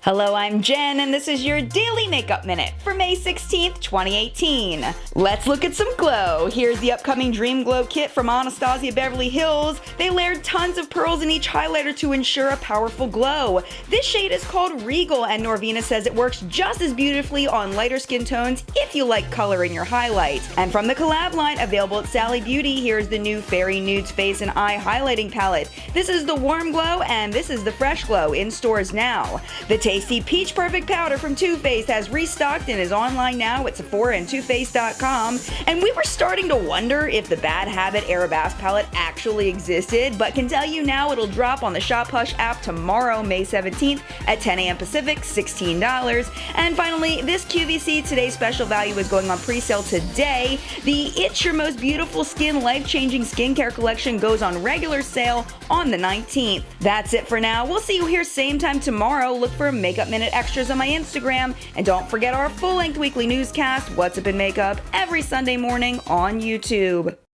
Hello, I'm Jen, and this is your Daily Makeup Minute for May 16th, 2018. Let's look at some glow. Here's the upcoming Dream Glow kit from Anastasia Beverly Hills. They layered tons of pearls in each highlighter to ensure a powerful glow. This shade is called Regal, and Norvina says it works just as beautifully on lighter skin tones if you like color in your highlight. And from the Col-Lab line, available at Sally Beauty, here's the new Fairy Nudes Face and Eye Highlighting Palette. This is the Warm Glow, and this is the Fresh Glow, in stores now. The Tasty Peach Perfect Powder from Too Faced has restocked and is online now at Sephora and TooFaced.com. And we were starting to wonder if the Bad Habit Arabesque Palette actually existed, but can tell you now it'll drop on the Shop Hush app tomorrow, May 17th at 10 a.m. Pacific, $16. And finally, this QVC Today's Special Value is going on pre-sale today. The It's Your Most Beautiful Skin Life-Changing Skincare Collection goes on regular sale on the 19th. That's it for now. We'll see you here same time tomorrow. Look for Makeup Minute extras on my Instagram, and don't forget our full-length weekly newscast, What's Up in Makeup, every Sunday morning on YouTube.